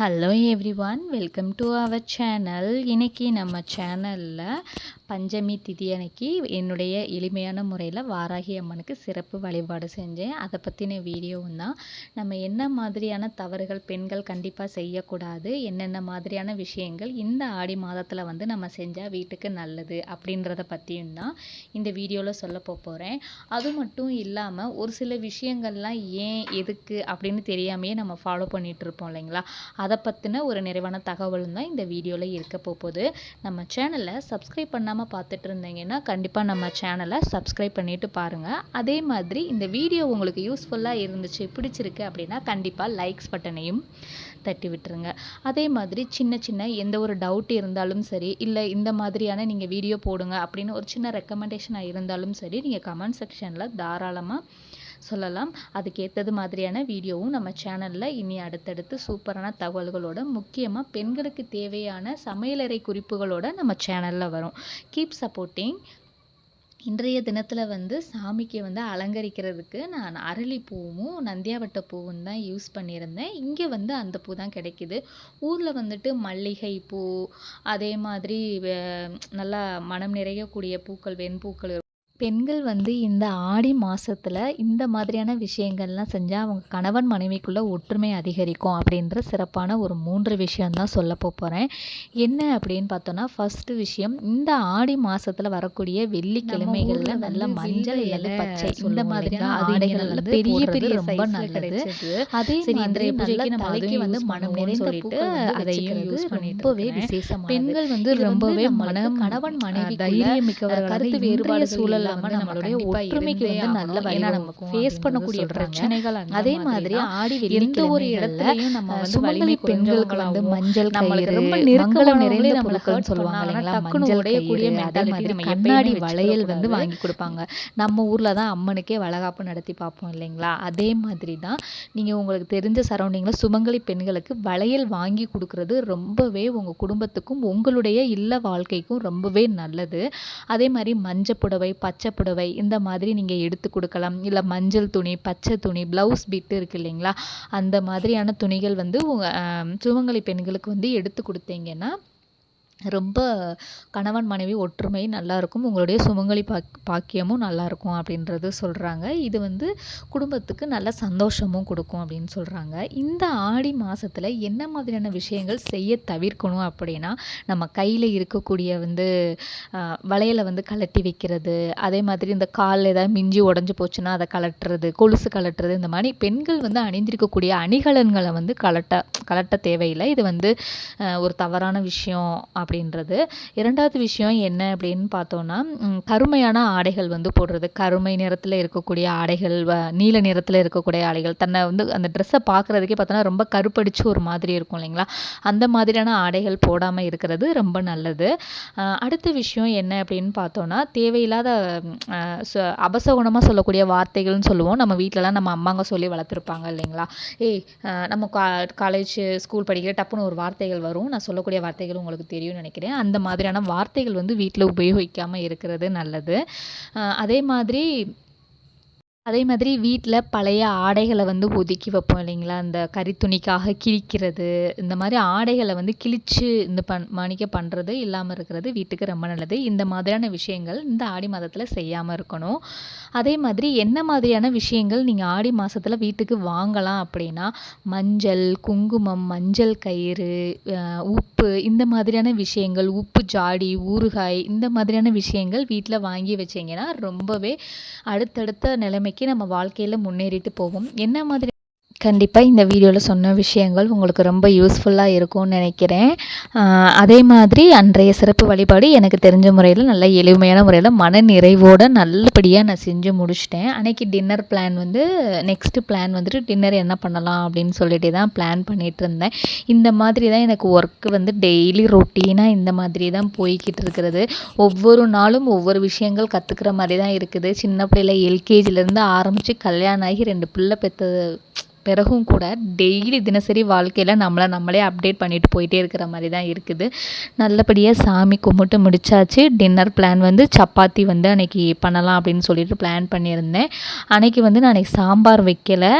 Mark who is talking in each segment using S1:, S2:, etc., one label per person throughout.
S1: Hello everyone, welcome to our channel. இன்றைக்கி நம்ம சேனலில் பஞ்சமி திதி அன்னைக்கு என்னுடைய எளிமையான முறையில் வாராகி அம்மனுக்கு சிறப்பு வழிபாடு செஞ்சேன். அதை பற்றின வீடியோவும் தான். நம்ம என்ன மாதிரியான தவறுகள் பெண்கள் கண்டிப்பாக செய்யக்கூடாது, என்னென்ன மாதிரியான விஷயங்கள் இந்த ஆடி மாதத்தில் நம்ம செஞ்சால் வீட்டுக்கு நல்லது அப்படின்றத பற்றியும் தான் இந்த வீடியோவில் சொல்ல போகிறேன். அது மட்டும் இல்லாமல் ஒரு சில விஷயங்கள்லாம் ஏன் எதுக்கு அப்படின்னு தெரியாமையே நம்ம ஃபாலோ பண்ணிகிட்டு இருப்போம் இல்லைங்களா, அதை பற்றின ஒரு நிறைவான தகவலும் தான் இந்த வீடியோவில் இருக்க போகுது. நம்ம சேனலை சப்ஸ்கிரைப் பண்ணாமல் பார்த்துட்டு இருந்தீங்கன்னா கண்டிப்பாக நம்ம சேனலை சப்ஸ்கிரைப் பண்ணிவிட்டு பாருங்கள். அதே மாதிரி இந்த வீடியோ உங்களுக்கு யூஸ்ஃபுல்லாக இருந்துச்சு, பிடிச்சிருக்கு அப்படின்னா கண்டிப்பாக லைக்ஸ் பட்டனையும் தட்டி விட்டுருங்க. அதே மாதிரி சின்ன சின்ன எந்த ஒரு டவுட் இருந்தாலும் சரி, இல்லை இந்த மாதிரியான நீங்கள் வீடியோ போடுங்க அப்படின்னு ஒரு சின்ன ரெக்கமெண்டேஷனாக இருந்தாலும் சரி, நீங்கள் கமெண்ட் செக்ஷனில் தாராளமாக சொல்லலாம். அதுக்கேற்றது மாதிரியான வீடியோவும் நம்ம சேனலில் இனி அடுத்தடுத்து சூப்பரான தகவல்களோட, முக்கியமாக பெண்களுக்கு தேவையான சமையலறை குறிப்புகளோட நம்ம சேனலில் வரும். Keep supporting. இன்றைய தினத்தில் சாமிக்கு அலங்கரிக்கிறதுக்கு நான் அரளிப்பூவும் நந்தியாவட்ட பூவும் தான் யூஸ் பண்ணியிருந்தேன். இங்கே அந்த பூ தான் கிடைக்கிது. ஊரில் மல்லிகை பூ, அதே மாதிரி நல்லா மனம் நிறையக்கூடிய பூக்கள், வெண்பூக்கள். பெண்கள் இந்த ஆடி மாதத்தில் இந்த மாதிரியான விஷயங்கள்லாம் செஞ்சால் அவங்க கணவன் மனைவிக்குள்ளே ஒற்றுமை அதிகரிக்கும் அப்படின்ற சிறப்பான ஒரு 3 விஷயந்தான் சொல்ல போகிறேன். என்ன அப்படின்னு பார்த்தோன்னா, ஃபஸ்ட்டு விஷயம், இந்த ஆடி மாதத்தில் வரக்கூடிய வெள்ளிக்கிழமைகளில் நல்ல மஞ்சள் அல்லது பச்சை இந்த மாதிரியான ஆடைகள் பெரிய பெரிய ரொம்ப நல்லது. அதே மாதிரி நல்ல தலைக்கு மனம் நிறைந்த பூக்கள் அதையும் யூஸ் ரொம்பவே விசேஷம். பெண்கள் ரொம்பவே கணவன் மனைவி தைரியம் மிக்கவர்கள், கருத்து வேறுபாடு சூழல் நம்மளுடைய ஒற்றுமைக்கு நல்ல வழியா நம்ம ஃபேஸ் பண்ணக்கூடிய பிரச்சனைகள். அதே மாதிரி ஆடி எந்த ஒரு இடத்துலயும் நம்ம வலிமை பெண்களுக்கு மஞ்சள் கயிறு, ரொம்ப நெருக்கம் நிறைந்த பொருட்கள் சொல்லுவாங்க இல்லைங்களா, மஞ்சள் உடையக்கூடிய. அதே மாதிரி கண்ணாடி வளையல் வாங்கி கொடுப்பாங்க. நம்ம ஊர்ல தான் அம்மனுக்கே வளகாப்பு நடத்தி பார்ப்போம் இல்லைங்களா, அதே மாதிரி தான் நீங்க உங்களுக்கு தெரிஞ்ச சரௌண்டிங்ல சுமங்கலி பெண்களுக்கு வளையல் வாங்கி கொடுக்கறது ரொம்பவே உங்க குடும்பத்துக்கும் உங்களுடைய இல்ல வாழ்க்கைக்கும் ரொம்பவே நல்லது. அதே மாதிரி மஞ்சள் புடவை, பச்சை புடவை இந்த மாதிரி நீங்கள் எடுத்து கொடுக்கலாம். இல்லை மஞ்சள் துணி, பச்சை துணி, ப்ளவுஸ் பிட்டு இருக்குது இல்லைங்களா, அந்த மாதிரியான துணிகள் சுமங்கலி பெண்களுக்கு எடுத்து கொடுத்தீங்கன்னா ரொம்ப கணவன் மனைவி ஒற்றுமை நல்லாயிருக்கும், உங்களுடைய சுமங்கலி பாக்கியமும் நல்லாயிருக்கும் அப்படின்றது சொல்கிறாங்க. இது குடும்பத்துக்கு நல்ல சந்தோஷமும் கொடுக்கும் அப்படின்னு சொல்கிறாங்க. இந்த ஆடி மாதத்தில் என்ன மாதிரியான விஷயங்கள் செய்ய தவிர்க்கணும் அப்படின்னா, நம்ம கையில் இருக்கக்கூடிய வளையலை கலட்டி வைக்கிறது, அதே மாதிரி இந்த கால் ஏதாவது மிஞ்சி உடஞ்சி போச்சுன்னா அதை கலட்டுறது, கொலுசு கலட்டுறது, இந்த மாதிரி பெண்கள் அணிந்திருக்கக்கூடிய அணிகலன்களை கலட்ட தேவையில்லை. இது ஒரு தவறான விஷயம் அப்படின்றது. இரண்டாவது விஷயம் என்ன அப்படின்னு பார்த்தோன்னா, கருமையான ஆடைகள் போடுறது. கருமை நிறத்தில் இருக்கக்கூடிய ஆடைகள், நீல நிறத்தில் இருக்கக்கூடிய ஆடைகள், தன்னை அந்த ட்ரெஸ்ஸை பார்க்குறதுக்கே பார்த்தோன்னா ரொம்ப கருப்படிச்சு ஒரு மாதிரி இருக்கும் இல்லைங்களா, அந்த மாதிரியான ஆடைகள் போடாமல் இருக்கிறது ரொம்ப நல்லது. அடுத்த விஷயம் என்ன அப்படின்னு பார்த்தோன்னா, தேவையில்லாத அபசகுணமாக சொல்லக்கூடிய வார்த்தைகள்னு சொல்லுவோம். நம்ம வீட்டிலலாம் நம்ம அம்மாங்க சொல்லி வளர்த்துருப்பாங்க இல்லைங்களா, நம்ம காலேஜ் ஸ்கூல் படிக்கிற டப்புன்னு ஒரு வார்த்தைகள் வரும். நான் சொல்லக்கூடிய வார்த்தைகள் உங்களுக்கு தெரியும் நினைக்கிறேன். அந்த மாதிரியான வார்த்தைகள் வீட்டில் உபயோகிக்காமல் இருக்கிறது நல்லது. அதே மாதிரி வீட்டில் பழைய ஆடைகளை ஒதுக்கி வைப்போம் இல்லைங்களா, அந்த கரித்துணிக்காக கிழிக்கிறது, இந்த மாதிரி ஆடைகளை கிழிச்சு இந்த மணிக்க பண்ணுறது இல்லாமல் இருக்கிறது வீட்டுக்கு ரொம்ப நல்லது. இந்த மாதிரியான விஷயங்கள் இந்த ஆடி மாதத்தில் செய்யாமல் இருக்கணும். அதே மாதிரி என்ன மாதிரியான விஷயங்கள் நீங்கள் ஆடி மாதத்தில் வீட்டுக்கு வாங்கலாம் அப்படின்னா, மஞ்சள், குங்குமம், மஞ்சள் கயிறு, உப்பு, இந்த மாதிரியான விஷயங்கள், உப்பு ஜாடி, ஊறுகாய், இந்த மாதிரியான விஷயங்கள் வீட்டில் வாங்கி வச்சிங்கன்னா ரொம்பவே அடுத்தடுத்த நிலைமைக்கு நம்ம வாழ்க்கையில் முன்னேறிட்டு போவோம். என்ன மாதிரி கண்டிப்பாக இந்த வீடியோவில் சொன்ன விஷயங்கள் உங்களுக்கு ரொம்ப யூஸ்ஃபுல்லாக இருக்கும்னு நினைக்கிறேன். அதே மாதிரி அன்றைய சிறப்பு வழிபாடு எனக்கு தெரிஞ்ச முறையில் நல்ல எளிமையான முறையில் மன நிறைவோடு நல்லபடியாக நான் செஞ்சு முடிச்சிட்டேன். அன்றைக்கி dinner plan next plan dinner என்ன பண்ணலாம் அப்படின்னு சொல்லிட்டு தான் பிளான் பண்ணிகிட்டு இருந்தேன். இந்த மாதிரி தான் எனக்கு ஒர்க்கு டெய்லி ரொட்டீனாக இந்த மாதிரி தான் போய்கிட்டு இருக்கிறது. ஒவ்வொரு நாளும் ஒவ்வொரு விஷயங்கள் கற்றுக்கிற மாதிரி தான் இருக்குது. சின்ன பிள்ளையில் எல்கேஜிலேருந்து ஆரம்பித்து கல்யாணம் ஆகி 2 பிள்ளை பெற்றது பிறகும் கூட டெய்லி தினசரி வாழ்க்கையில் நம்மளே அப்டேட் பண்ணிட்டு போயிட்டே இருக்கிற மாதிரி தான் இருக்குது. நல்லபடியாக சாமி கும்பிட்டு முடிச்சாச்சு. டின்னர் பிளான் வந்து சப்பாத்தி வந்து அன்றைக்கி பண்ணலாம் அப்படின்னு சொல்லிட்டு பிளான் பண்ணியிருந்தேன். அன்றைக்கி வந்து நான் அன்றைக்கி சாம்பார் வைக்கலை.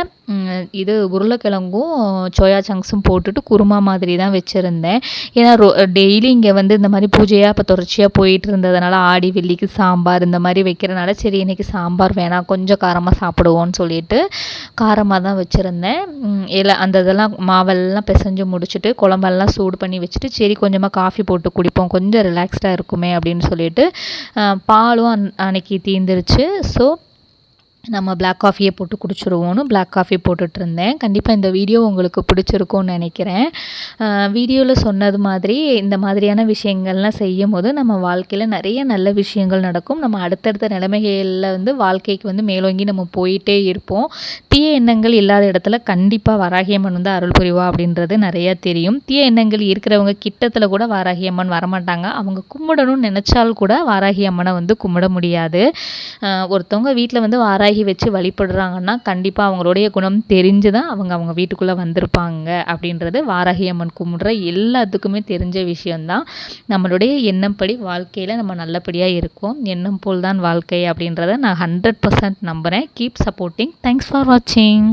S1: இது உருளைக்கிழங்கும் சோயா சங்க்ஸும் போட்டுட்டு குருமா மாதிரி தான் வச்சுருந்தேன். ஏன்னா டெய்லி இங்கே வந்து இந்த மாதிரி பூஜையாக இப்போ தொடர்ச்சியாக போயிட்டு இருந்ததுனால ஆடி வெள்ளிக்கு சாம்பார் இந்த மாதிரி வைக்கிறனால சரி இன்றைக்கி சாம்பார் வேணாம், கொஞ்சம் காரமாக சாப்பிடுவோன்னு சொல்லிட்டு காரமாக தான் வச்சுருந்தேன். இதெல்லாம் மாவெல்லாம் பிசைஞ்சு முடிச்சுட்டு குழம்பெல்லாம் சூடு பண்ணி வச்சுட்டு சரி கொஞ்சமாக காஃபி போட்டு குடிப்போம், கொஞ்சம் ரிலாக்ஸ்டாக இருக்குமே அப்படின்னு சொல்லிட்டு பாலும் அன்னைக்கு தீந்துருச்சு. ஸோ நம்ம பிளாக் காஃபியை போட்டு குடிச்சிருவோன்னு பிளாக் காஃபி போட்டுட்ருந்தேன். கண்டிப்பாக இந்த வீடியோ உங்களுக்கு பிடிச்சிருக்கும்னு நினைக்கிறேன். வீடியோவில் சொன்னது மாதிரி இந்த மாதிரியான விஷயங்கள்லாம் செய்யும் போது நம்ம வாழ்க்கையில் நிறைய நல்ல விஷயங்கள் நடக்கும். நம்ம அடுத்தடுத்த நிலைமைகளில் வந்து வாழ்க்கைக்கு வந்து மேலோங்கி நம்ம போயிட்டே இருப்போம். தீய எண்ணங்கள் இல்லாத இடத்துல கண்டிப்பாக வராகியம்மன் வந்து அருள் புரிவா அப்படின்றது நிறையா தெரியும். தீய எண்ணங்கள் இருக்கிறவங்க கிட்டத்தில் கூட வாராகியம்மன் வரமாட்டாங்க. அவங்க கும்பிடணும்னு நினச்சால் கூட வாராகியம்மனை வந்து கும்பிட முடியாது. ஒருத்தவங்க வீட்டில் வந்து வாராகி வச்சு வழிபடுறாங்கன்னா கண்டிப்பாக அவங்களுடைய குணம் தெரிஞ்சு தான் அவங்க வீட்டுக்குள்ளே வந்திருப்பாங்க அப்படின்றது வாராகி அம்மன் கும்பிட்ற எல்லாத்துக்குமே தெரிஞ்ச விஷயந்தான். நம்மளுடைய எண்ணப்படி வாழ்க்கையில் நம்ம நல்லபடியாக இருக்கோம். எண்ணம் போல் தான் வாழ்க்கை அப்படின்றத நான் 100% நம்புகிறேன். Keep supporting. தேங்க்ஸ் ஃபார் வாட்சிங்.